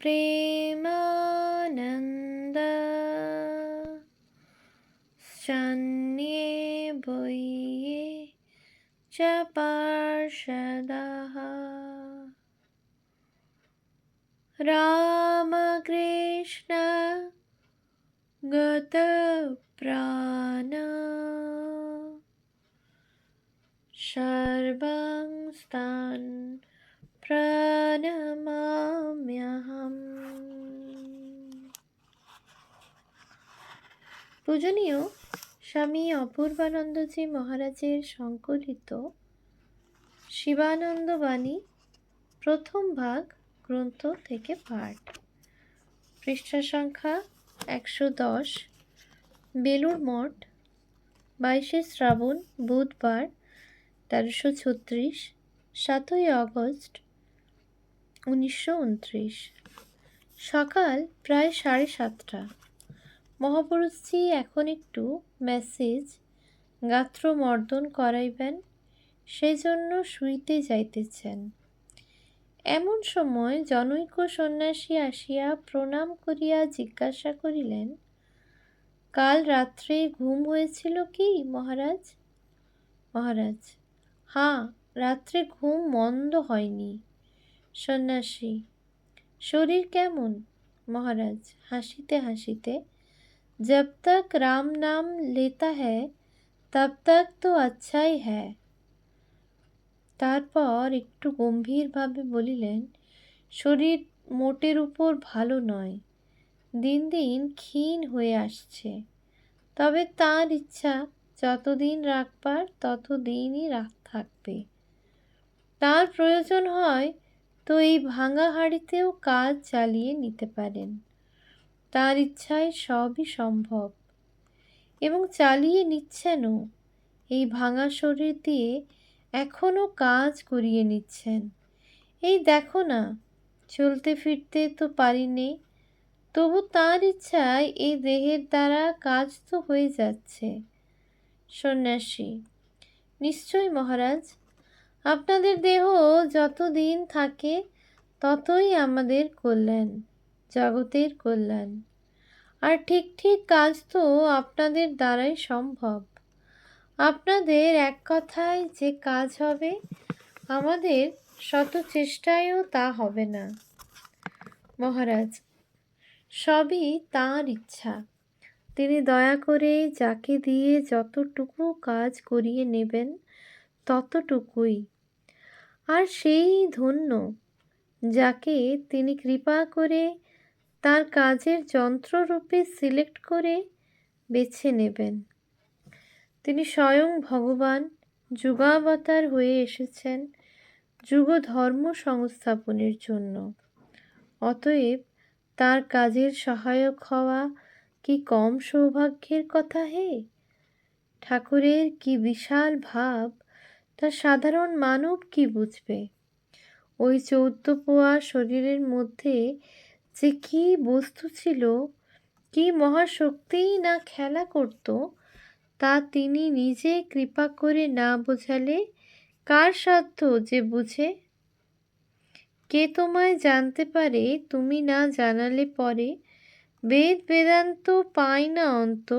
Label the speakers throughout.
Speaker 1: প্রেমানন্দ সন্ন্যে বয়ে চ পার্ষদাঃ রামকৃষ্ণ গতপ্রাণা সর্বং স্তান প্রণমাম্যহম। পূজনীয় স্বামী অপূর্বানন্দজি মহারাজের সংকলিত শিবানন্দ বাণী প্রথম ভাগ গ্রন্থ থেকে পাঠ, পৃষ্ঠা সংখ্যা 110, বেলুড় মঠ, 22শে শ্রাবণ বুধবার 1336, 7ই আগস্ট 1929। সকাল প্রায় 7:30। মহাপুরুষজি এখন একটু মেসেজ গাত্রমর্দন করাইবেন, সেই জন্য শুইতে যাইতেছেন। এমন সময় জনৈক সন্ন্যাসী আসিয়া প্রণাম করিয়া জিজ্ঞাসা করিলেন, কাল রাত্রে ঘুম হয়েছিল কি মহারাজ? মহারাজ: হাঁ, রাত্রে ঘুম মন্দ হয়নি। সন্ন্যাসী: শরীর কেমন? মহারাজ হাসিতে হাসিতে: जब तक राम नाम लेता है तब तक तो अच्छा ही है। তারপর একটু গম্ভীরভাবে বলিলেন, শরীর মোটের উপর ভালো নয়, দিন দিন ক্ষীণ হয়ে আসছে। তবে তার ইচ্ছা, যতদিন রাখবার ততদিনই থাকবে। তার প্রয়োজন হয় তো এই ভাঙা হাঁড়িতেও কাজ চালিয়ে নিতে পারেন। তার ইচ্ছায় সবই সম্ভব, এবং চালিয়ে নিচ্ছেনও। এই ভাঙা শরীর দিয়ে এখনো কাজ করিয়ে নিচ্ছেন। এই দেখো না, চলতে ফিরতে তো পারি নে, তবু তার ইচ্ছায় এই দেহের দ্বারা কাজ তো হয়ে যাচ্ছে। সন্ন্যাসী: নিশ্চয় মহারাজ, আপনাদের দেহ যত দিন থাকে ততই আমাদের কল্যাণ, জগতের কল্যাণ। আর ঠিক ঠিক কাজ তো আপনাদের দ্বারাই সম্ভব। আপনাদের এক কথায় যে কাজ হবে, আমাদের শত চেষ্টায়ও তা হবে না। মহারাজ: সবই তাঁর ইচ্ছা। তিনি দয়া করে যাকে দিয়ে যতটুকু কাজ করিয়ে নেবেন ততটুকুই। আর সেই ধন্য, যাকে তিনি কৃপা করে তার কাজের যন্ত্ররূপে সিলেক্ট করে বেছে নেবেন। তিনি স্বয়ং ভগবান, যুগাবতার হয়ে এসেছেন যুগ ধর্ম সংস্থাপনের জন্য। অতএব তার কাজের সহায়ক হওয়া কি কম সৌভাগ্যের কথা হে? ঠাকুরের কি বিশাল ভাব, তা সাধারণ মানব কি বুঝবে? ওই 14 পোয়া শরীরের মধ্যে যে কি বস্তু ছিল, কি মহাশক্তিই না খেলা করত, তা তিনি নিজে কৃপা করে না বোঝালে কার সাধ্য যে বুঝে? কে তোমায় জানতে পারে, তুমি না জানালে পরে? বেদ বেদান্ত পায় না অন্ত,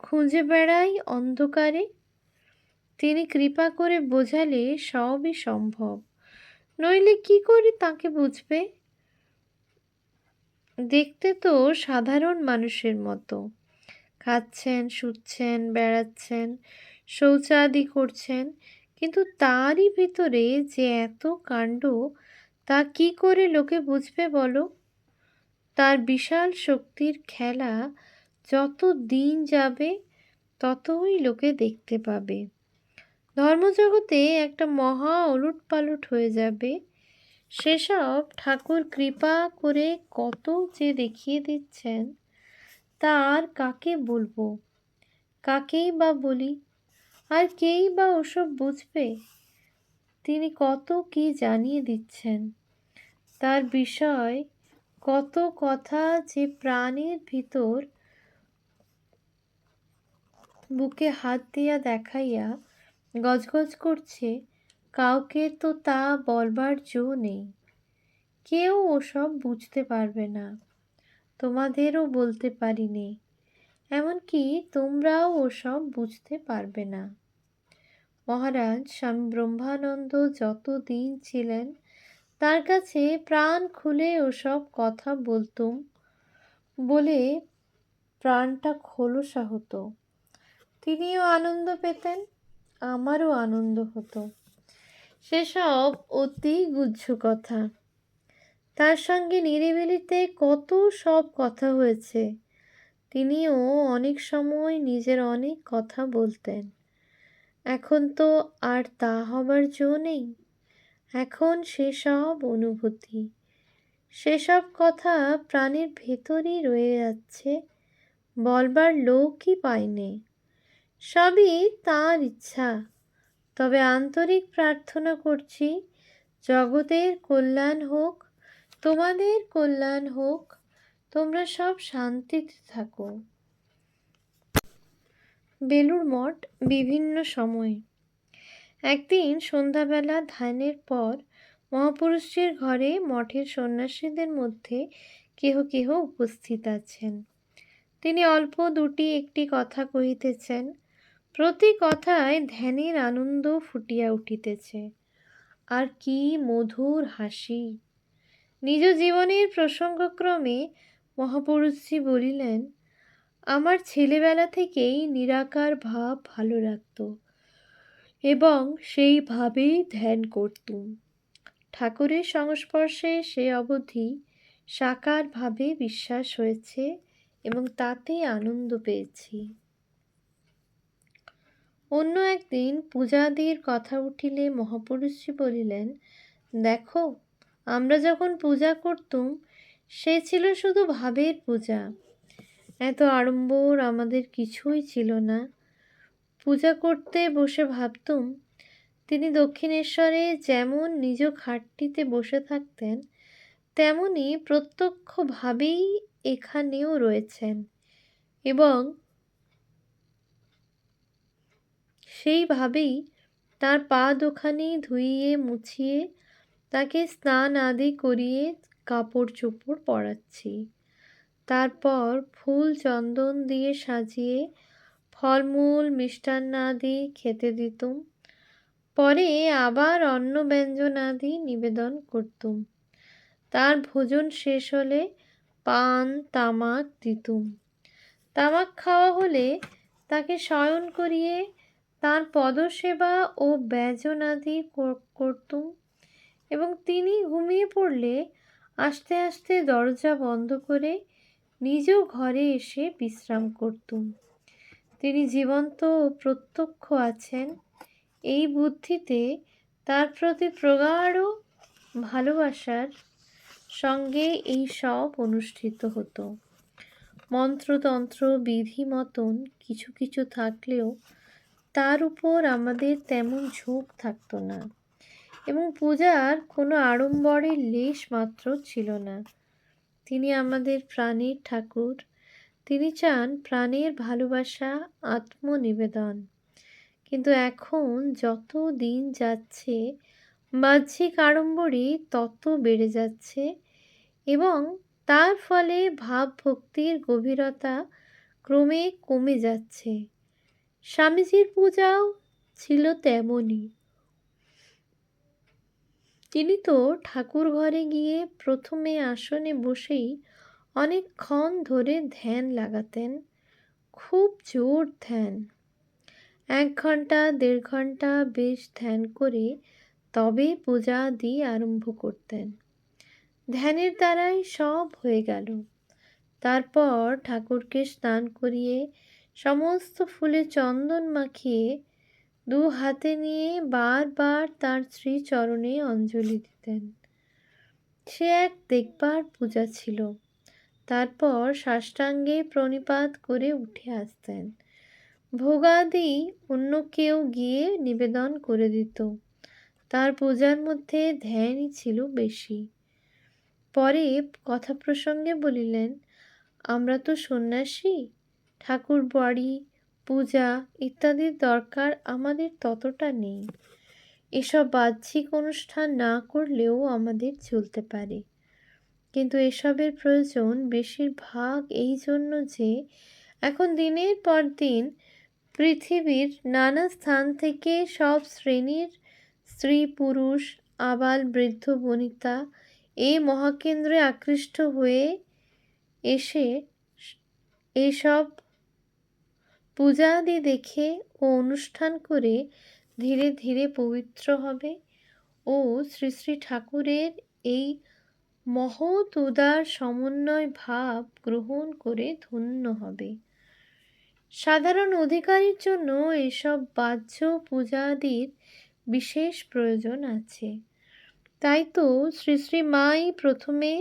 Speaker 1: খুঁজে বেড়াই অন্ধকারে। তিনি কৃপা করে বোঝালে সবই সম্ভব, নইলে কি করে তাকে বুঝবে? দেখতে তো সাধারণ মানুষের মতো, খাচ্ছেন, শুচ্ছেন, বেড়াচ্ছেন, শৌচাদি করছেন, কিন্তু তারই ভিতরে যে এত কাণ্ড, তা কি করে লোকে বুঝবে বলো? তার বিশাল শক্তির খেলা যত দিন যাবে ততই লোকে দেখতে পাবে। ধর্মজগতে একটা মহা ওলটপালট হয়ে যাবে। সেসব ঠাকুর কৃপা করে কত যে দেখিয়ে দিচ্ছেন, তা আর কাকে বলবো, কাকেই বা বলি? আর কেই বা ওসব বুঝবে? তিনি কত কি জানিয়ে দিচ্ছেন, তার বিষয় কত কথা যে প্রাণের ভিতর বুকে হাত দিয়া দেখাইয়া গজগজ করছে, কাউকে তো তা বলবার জো নেই। কেউ ওসব বুঝতে পারবে না, তোমাদেরও বলতে পারিনি, এমনকি তোমরাও ওসব বুঝতে পারবে না। মহারাজ স্বামী ব্রহ্মানন্দ যতদিন ছিলেন তার কাছে প্রাণ খুলে ওসব কথা বলতুম বলে প্রাণটা খোলসা হতো। তিনিও আনন্দ পেতেন, আমারও আনন্দ হতো। সেসব অতি গুহ্য কথা। তার সঙ্গে নিরিবিলিতে কত সব কথা হয়েছে। তিনিও অনেক সময় নিজের অনেক কথা বলতেন। এখন তো আর তা হবার জো নেই। এখন সেসব অনুভূতি, সেসব কথা প্রাণের ভেতরই রয়ে যাচ্ছে, বলবার লোকই পাইনে। সবই তাঁর ইচ্ছা। তবে আন্তরিক প্রার্থনা করছি, জগতের কল্যাণ হোক, তোমাদের কল্যাণ হোক, তোমরা সব শান্তিতে থাকো। বেলুড় মঠ বিভিন্ন সময়। একদিন সন্ধ্যাবেলা ধ্যানের পর মহাপুরুষের ঘরে মঠের সন্ন্যাসীদের মধ্যে কেহ কেহ উপস্থিত আছেন। তিনি অল্প দুটি একটি কথা কহিতেছেন। প্রতি কথায় ধ্যানের আনন্দ ফুটিয়া উঠিতেছে। আর কি মধুর হাসি! নিজ জীবনের প্রসঙ্গক্রমে মহাপুরুষজি বলিলেন, আমার ছেলেবেলা থেকেই নিরাকার ভাব ভালো লাগত এবং সেই ভাবেই ধ্যান করতুম। ঠাকুরের সংস্পর্শে সে অবধি সাকার ভাবে বিশ্বাস হয়েছে এবং তাতে আনন্দ পেয়েছি। অন্য একদিন পূজাদির কথা উঠিলে মহাপুরুষজি বলিলেন, দেখো, আমরা যখন পূজা করতুম সে ছিল শুধু ভাবের পূজা। এত আড়ম্বর আমাদের কিছুই ছিল না। পূজা করতে বসে ভাবতুম, তিনি দক্ষিণেশ্বরে যেমন নিজ খাটটিতে বসে থাকতেন তেমনি প্রত্যক্ষভাবেই এখানেও রয়েছেন এবং সেইভাবেই তার পা দুখানি ধুইয়ে মুছিয়ে তাকে স্নান আদি করিয়ে কাপড় চোপড় পরাচ্ছি। তারপর ফুল চন্দন দিয়ে সাজিয়ে ফলমূল মিষ্টান্নাদি খেতে দিতুম। পরে আবার অন্ন ব্যঞ্জনাদি নিবেদন করতুম। তার ভোজন শেষ হলে পান তামাক দিতুম। তামাক খাওয়া হলে তাকে শয়ন করিয়ে তার পদসেবা ও ব্যজনাদি করতুম এবং তিনি ঘুমিয়ে পড়লে আস্তে আস্তে দরজা বন্ধ করে নিজ ঘরে এসে বিশ্রাম করতুম। তিনি জীবন্ত ও প্রত্যক্ষ আছেন, এই বুদ্ধিতে তার প্রতি প্রগাঢ় ভালোবাসার সঙ্গে এই সব অনুষ্ঠিত হতো। মন্ত্রতন্ত্র বিধি মতন কিছু কিছু থাকলেও তার উপর আমাদের তেমন ঝোঁক থাকতো না এবং পূজার কোনো আড়ম্বরের লেশ মাত্র ছিল না। তিনি আমাদের প্রাণের ঠাকুর। তিনি চান প্রাণের ভালোবাসা, আত্মনিবেদন। কিন্তু এখন যত দিন যাচ্ছে বাহ্যিক আড়ম্বরই তত বেড়ে যাচ্ছে এবং তার ফলে ভাব ভক্তির গভীরতা ক্রমে কমে যাচ্ছে। স্বামীজির পূজাও ছিল তেমনই। তিনি তো ঠাকুর ঘরে গিয়ে প্রথমে আসনে বসেই অনেকক্ষণ ধরে ধ্যান লাগাতেন, খুব জোর ধ্যান। 1 ঘন্টা 1.5 ঘন্টা বেশ ধ্যান করে তবে পূজা আদি আরম্ভ করতেন। ধ্যানের দ্বারাই সব হয়ে গেল। তারপর ঠাকুরকে স্নান করিয়ে সমস্ত ফুলে চন্দন মাখিয়ে 2 হাতে নিয়ে বারবার তার শ্রীচরণে অঞ্জলি দিতেন। সে এক দেখবার পূজা ছিল। তারপর সাষ্টাঙ্গে প্রণিপাত করে উঠে আসতেন। ভোগাদি অন্য কেউ গিয়ে নিবেদন করে দিত। তার পূজার মধ্যে ধ্যানই ছিল বেশি। পরে কথা প্রসঙ্গে বলিলেন, আমরা তো সন্ন্যাসী, ঠাকুর বাড়ি, পূজা ইত্যাদির দরকার আমাদের ততটা নেই। এসব বাহ্যিক অনুষ্ঠান না করলেও আমাদের চলতে পারে। কিন্তু এসবের প্রয়োজন বেশিরভাগ এই জন্য যে এখন দিনের পর দিন পৃথিবীর নানা স্থান থেকে সব শ্রেণীর স্ত্রী পুরুষ আবাল বৃদ্ধ বনিতা এই মহাকেন্দ্রে আকৃষ্ট হয়ে এসে এইসব পূজাদি দেখে ও অনুষ্ঠান করে ধীরে ধীরে পবিত্র হবে ও শ্রী শ্রী ঠাকুরের এই মহৎ উদার সমন্বয় ভাব গ্রহণ করে ধন্য হবে। সাধারণ অধিকারীর জন্য এসব বাহ্য পূজাদির বিশেষ প্রয়োজন আছে। তাই তো শ্রী শ্রী মাই প্রথমে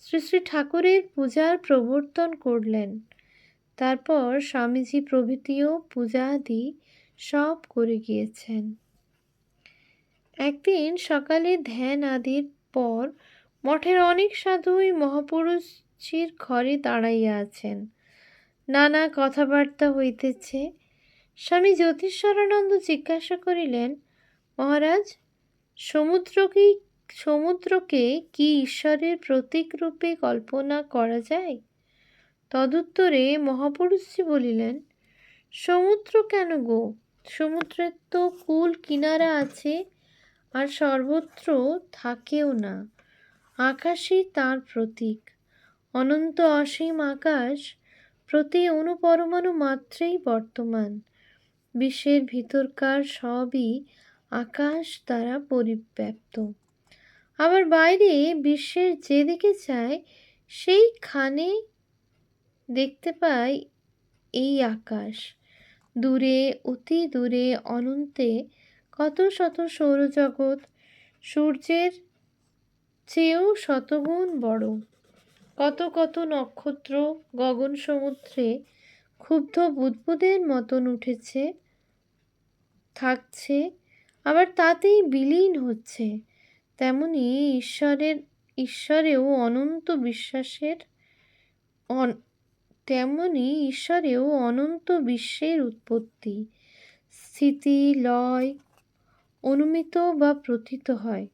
Speaker 1: শ্রী শ্রী ঠাকুরের পূজার প্রবর্তন করলেন, তারপর স্বামীজি প্রভৃতিও পূজাদি সব করে গিয়েছেন। একদিন সকালে ধ্যান আদির পর মঠের অনেক সাধুই মহাপুরুষজির ঘরে দাঁড়াইয়া আছেন, নানা কথাবার্তা হইতেছে। স্বামী জ্যোতিষ্বরানন্দ জিজ্ঞাসা করিলেন, মহারাজ, সমুদ্রকে কি ঈশ্বরের প্রতীক রূপে কল্পনা করা যায়? তদুত্তরে মহাপুরুষজি বলিলেন, সমুদ্র কেন গো? সমুদ্রের তো কুল কিনারা আছে, আর সর্বত্র থাকেও না। আকাশই তার প্রতীক। অনন্ত অসীম আকাশ প্রতি অনুপরমাণু মাত্রেই বর্তমান। বিশ্বের ভিতরকার সবই আকাশ দ্বারা পরিব্যাপ্ত। আবার বাইরে বিশ্বের যেদিকে চায় সেইখানে দেখতে পাই এই আকাশ। দূরে, অতি দূরে অনন্তে কত শত সৌরজগৎ, সূর্যের চেয়েও শতগুণ বড়। কত কত নক্ষত্র গগন সমুদ্রে ক্ষুব্ধ বুদ্বুদের মতন উঠেছে, থাকছে, আবার তাতেই বিলীন হচ্ছে। তেমনি ঈশ্বরেও অনন্ত বিশ্বের উৎপত্তি, স্থিতি, লয়, অনুমিত বা প্রতীত হয়।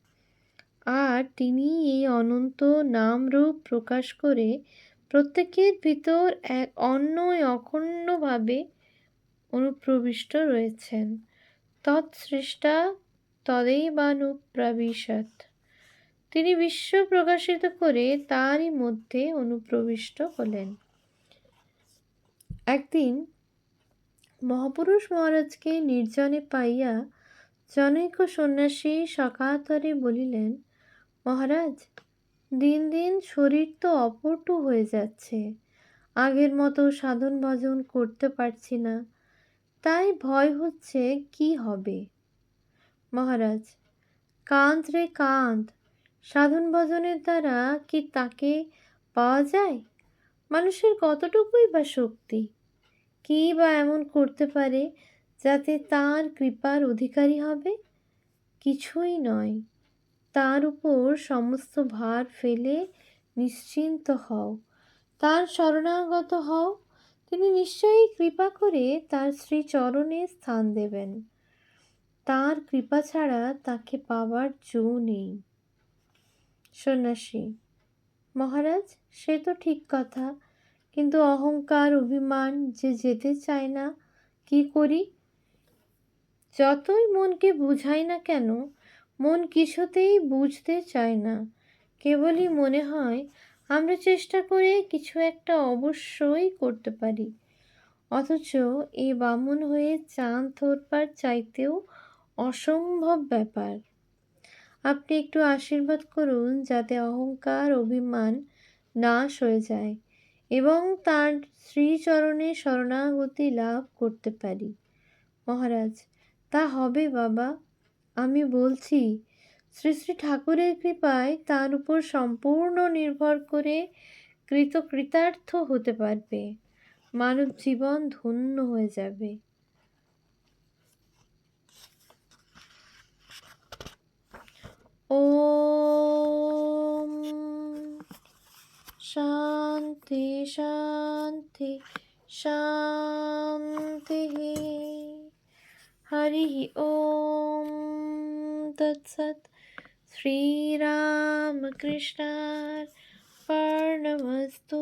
Speaker 1: আর তিনি এই অনন্ত নামরূপ প্রকাশ করে প্রত্যেকের ভিতর এক অখণ্ডভাবে অনুপ্রবিষ্ট রয়েছেন। তৎসৃষ্টা তদেবানুপ্রাবিশৎ। তিনি বিশ্ব প্রকাশিত করে তারই মধ্যে অনুপ্রবিষ্ট হলেন। একদিন মহাপুরুষ মহারাজকে নির্জনে পাইয়া জনৈক সন্ন্যাসী সকাতরে বলিলেন, মহারাজ, দিন দিন শরীর তো অপটু হয়ে যাচ্ছে, আগের মতো সাধন ভজন করতে পারছি না, তাই ভয় হচ্ছে কি হবে। মহারাজ, কাঁদ রে কাঁদ, সাধন ভজনের দ্বারা কি তাকে পাওয়া যায়? মানুষের কতটুকুই বা শক্তি, কি বা এমন করতে পারে যাতে তার কৃপার অধিকারী হবে? কিছুই নয়। তার উপর সমস্ত ভার ফেলে নিশ্চিন্ত হও, তার শরণাগত হও, তিনি নিশ্চয়ই কৃপা করে তার শ্রীচরণে স্থান দেবেন। তার কৃপা ছাড়া তাকে পাবার জো নেই। সন্ন্যাসী, মহারাজ, সে তো ঠিক কথা, কিন্তু অহংকার অভিমান যে যেতে চায় না, কি করি? যতই মনকে বুঝাই না কেন, মন কিছুতেই বুঝতে চায় না। কেবলই মনে হয় আমরা চেষ্টা করে কিছু একটা অবশ্যই করতে পারি, অথচ এই বামুন হয়ে চাঁদ ধরবার চাইতেও অসম্ভব ব্যাপার। আপনি একটু আশীর্বাদ করুন যাতে অহংকার অভিমান নাশ হয়ে যায় এবং তার শ্রীচরণে শরণাগতি লাভ করতে পারি। মহারাজ, তা হবে বাবা, আমি বলছি, শ্রী শ্রী ঠাকুরের কৃপায় তার উপর সম্পূর্ণ নির্ভর করে কৃতার্থ হতে পারবে, মানব জীবন ধন্য হয়ে যাবে। ওম শান্তি শান্তি শান্তি। হরি ওম তৎসৎ। শ্রীরামকৃষ্ণার अर्पणमस्तु।